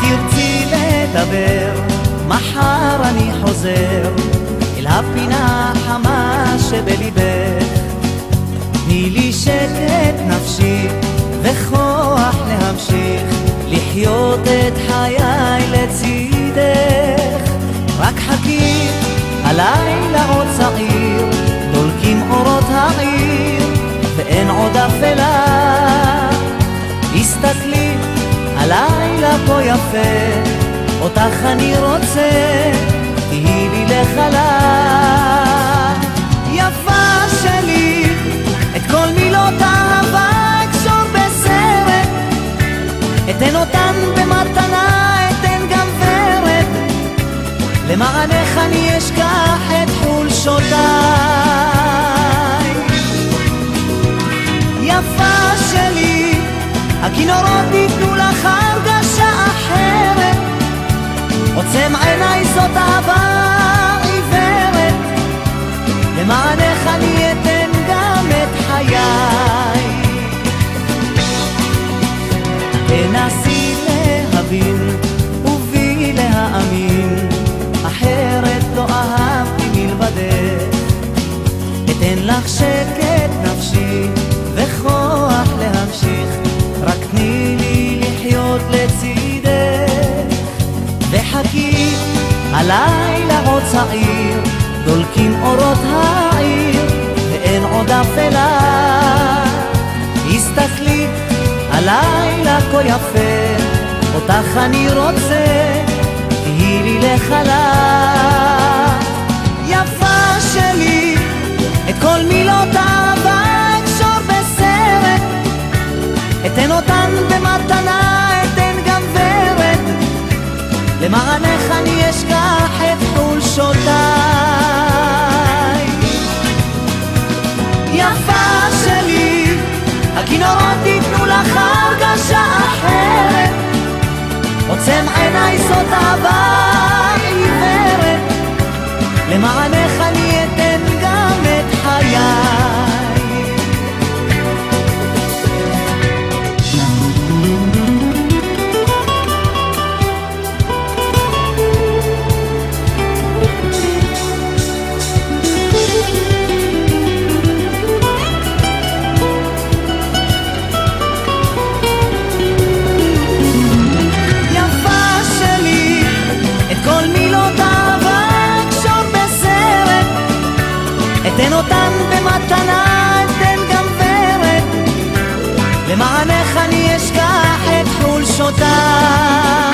תרצי לדבר, מחר אני חוזר אל הפינה החמה שבליבך. תני לי שקט נפשי וכוח להמשיך לחיות את חיי לצידך. רק חכי, הלילה עוד צעיר, דולקים אורות העיר ואין עוד אפלה. הסתכלי, הלילה כה יפה, אותך אני רוצה, תהי לי לחלה. יפה שלי, את כל מילות אהבה אקשור בסרט, אתן אותן במתנה, אתן גם ורד, למענך אני אשכח את חולשותיי. יפה שלי, הכינורות ייתנו לך הרגשה אחרת, עוצם עיניי זאת אהבה עיוורת, למענך אני אתן גם את חיי. תנסי להבין ובי להאמין, אחרת לא אהבתי מלבדך. אתן לך שקט נפשי וכוח להמשיך, רק תני לי לחיות לצידך. וחכי, הלילה עוד צעיר, דולקים אורות העיר ואין עוד אפלה. הסתכלי, הלילה כה יפה, אותך אני רוצה, תהי לי לחלה. יפה שלי, את כל מילות אהבה אקשור בסרט, אתן אותן במתנה, אתן גם ורד, למענך אני אשכח את חולשותיי. יפה שלי, הכינורות ייתנו לך הרגשה אחרת, עוצם עיניי זאת אהבה עיוורת, למענך אני אתן גם את חיי. אתן אותן במתנה, אתן גם ורד, למענך אני אשכח את חולשותיי.